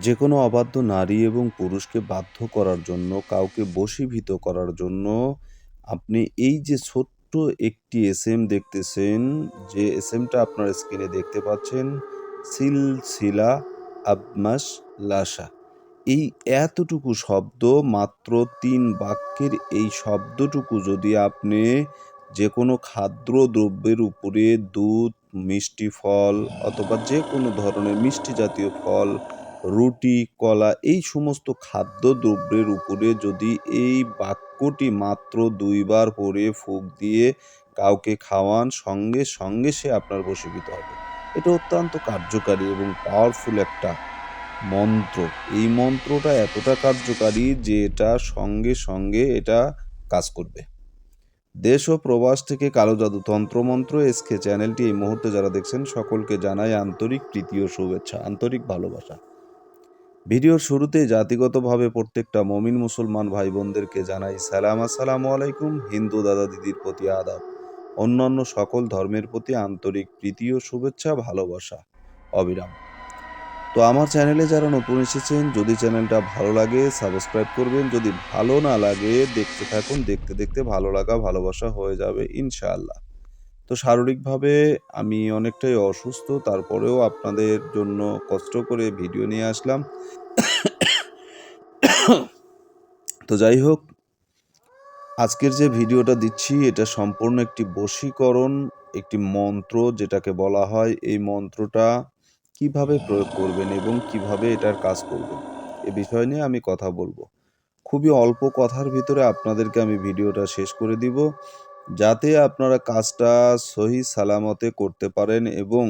যেকোনো অবাধ্য নারী এবং পুরুষকে বাধ্য করার জন্য, কাউকে বশীভূত করার জন্য আপনি এই যে ছোট্ট একটি এসএম দেখতেছেন, যে এসএমটা আপনার স্ক্রিনে দেখতে পাচ্ছেন, সিলসিলা আবমাস লাসা। এই এতটুকু শব্দ, মাত্র ৩ বাক্যের এই শব্দটুকু যদি আপনি যেকোনো খাদ্যদ্রব্যের উপরে দুধ, মিষ্টি ফল অথবা যেকোনো ধরনের মিষ্টি জাতীয় ফল, রুটি, কলা এই সমস্ত খাদ্যদ্রব্যের উপরে যদি এই বাক্যটি মাত্র ২ বার পড়ে ফুঁক দিয়ে কাউকে খাওয়ান, সঙ্গে সঙ্গে সে আপনার বশীভূত হবে। এটা অত্যন্ত কার্যকারী এবং পাওয়ারফুল একটা মন্ত্র। এই মন্ত্রটা এতটা কার্যকারী যে এটা সঙ্গে সঙ্গে এটা কাজ করবে। দেশ ও প্রবাস থেকে কালো জাদু তন্ত্রমন্ত্র এসকে চ্যানেলটি এই মুহূর্তে যারা দেখছেন সকলকে জানাই আন্তরিক প্রীতি ও শুভেচ্ছা, আন্তরিক ভালোবাসা। ভিডিওর শুরুতে জাতিগতভাবে প্রত্যেকটা মমিন মুসলমান ভাই বোনদেরকে জানাই সালাম, আসসালামু আলাইকুম। হিন্দু দাদা দিদির প্রতি আদাব, অন্যান্য সকল ধর্মের প্রতি আন্তরিক প্রীতি ও শুভেচ্ছা, ভালোবাসা অবিরাম। তো আমার চ্যানেলে যারা নতুন এসেছেন, যদি চ্যানেলটা ভালো লাগে সাবস্ক্রাইব করবেন, যদি ভালো না লাগে দেখতে থাকুন, দেখতে দেখতে ভালো লাগা ভালোবাসা হয়ে যাবে ইনশাআল্লাহ। তো শারীরিকভাবে আমি অনেকটাই অসুস্থ, তারপরেও আপনাদের জন্য কষ্ট করে ভিডিও নিয়ে আসলাম। তো যাই হোক, আজকের যে ভিডিওটা দিচ্ছি এটা সম্পূর্ণ একটি বশীকরণ, একটি মন্ত্র যেটাকে বলা হয়। এই মন্ত্রটা কিভাবে প্রয়োগ করবেন এবং কিভাবে এটার কাজ করবেন এ বিষয় নিয়ে আমি কথা বলবো। খুবই অল্প কথার ভিতরে আপনাদেরকে আমি ভিডিওটা শেষ করে দিব, যাতে আপনারা কাজটা সহি সালামতে করতে পারেন এবং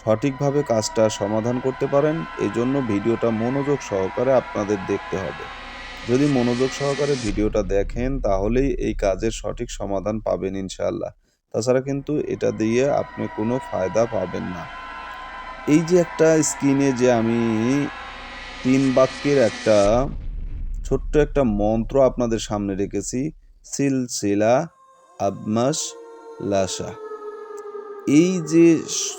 সঠিকভাবে কাজটা সমাধান করতে পারেন। এজন্য ভিডিওটা মনোযোগ সহকারে আপনাদের দেখতে হবে। যদি মনোযোগ সহকারে ভিডিওটা দেখেন তাহলেই এই কাজের সঠিক সমাধান পাবেন ইনশাআল্লাহ। তাছাড়া কিন্তু এটা দিয়ে আপনি কোনো ফায়দা পাবেন না। এই যে একটা স্ক্রিনে যে আমি ৩ বাক্যের একটা ছোট্ট একটা মন্ত্র আপনাদের সামনে রেখেছি, সিলসিলা আবমাস লাসা। এই যে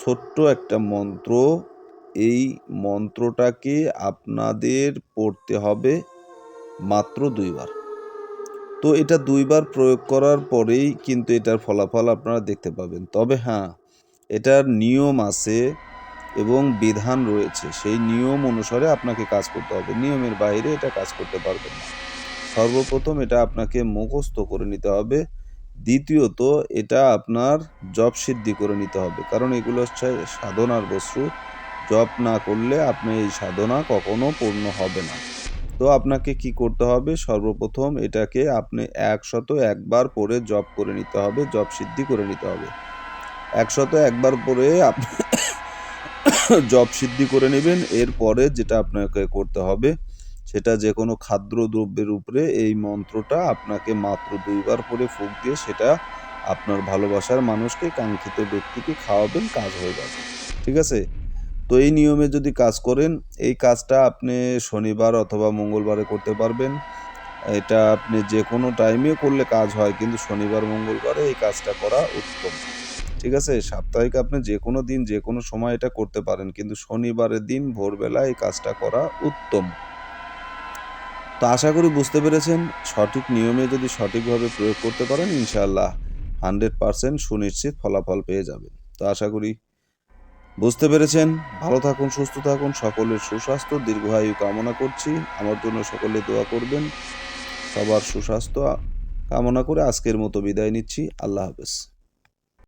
ছোট্ট একটা মন্ত্র, এই মন্ত্রটাকে আপনাদের পড়তে হবে মাত্র ২ বার। তো এটা ২ বার প্রয়োগ করার পরেই কিন্তু এটার ফলাফল আপনারা দেখতে পাবেন। তবে হ্যাঁ, এটার নিয়ম আছে এবং বিধান রয়েছে। সেই নিয়ম অনুসারে আপনাকে কাজ করতে হবে। নিয়মের বাইরে এটা কাজ করতে পারবেন না। সর্বপ্রথম এটা আপনাকে মুখস্থ করে নিতে হবে। দ্বিতীয়ত এটা আপনার জপ সিদ্ধি করে নিতে হবে। কারণ এগুলো হচ্ছে সাধনার বস্তু। জপ না করলে আপনি এই সাধনা কখনো পূর্ণ হবে না। তো আপনাকে কি করতে হবে? সর্বপ্রথম এটাকে আপনি ১০১ বার পড়ে জপ করে নিতে হবে, জপ সিদ্ধি করে নিতে হবে। ১০১ বার পড়ে আপনি জপ সিদ্ধি করে নেবেন। এরপরে যেটা আপনাকে করতে হবে সেটা যেকোনো খাদ্যদ্রব্যের উপরে এই মন্ত্রটা আপনাকে মাত্র ২ বার পড়ে ফুঁক দিয়ে সেটা আপনার ভালোবাসার মানুষকে, কাঙ্ক্ষিত ব্যক্তিকে খাওয়াবেন, কাজ হয়ে যাবে। ঠিক আছে? তো এই নিয়মে যদি কাজ করেন, এই কাজটা আপনি শনিবার অথবা মঙ্গলবারে করতে পারবেন। এটা আপনি যেকোনো টাইমে করলে কাজ হয়, কিন্তু শনিবার মঙ্গলবারে এই কাজটা করা উত্তম। ঠিক আছে? সাপ্তাহিক আপনি যেকোনো দিন যেকোনো সময় এটা করতে পারেন, কিন্তু শনিবারের দিন ভোরবেলা এই কাজটা করা উত্তম। তো আশা করি বুঝতে পেরেছেন। সঠিক নিয়মে যদি সঠিকভাবে প্রয়োগ করতে পারেন ইনশাআল্লাহ 100% সুনিশ্চিত ফলাফল পেয়ে যাবেন। তো আশা করি বুঝতে পেরেছেন। ভালো থাকুন, সুস্থ থাকুন, সকলের সুস্বাস্থ্য দীর্ঘায়ু কামনা করছি। আমার জন্য সকলে দোয়া করবেন। সবার সুস্বাস্থ্য কামনা করে আজকের মতো বিদায় নিচ্ছি। আল্লাহ হাফেজ।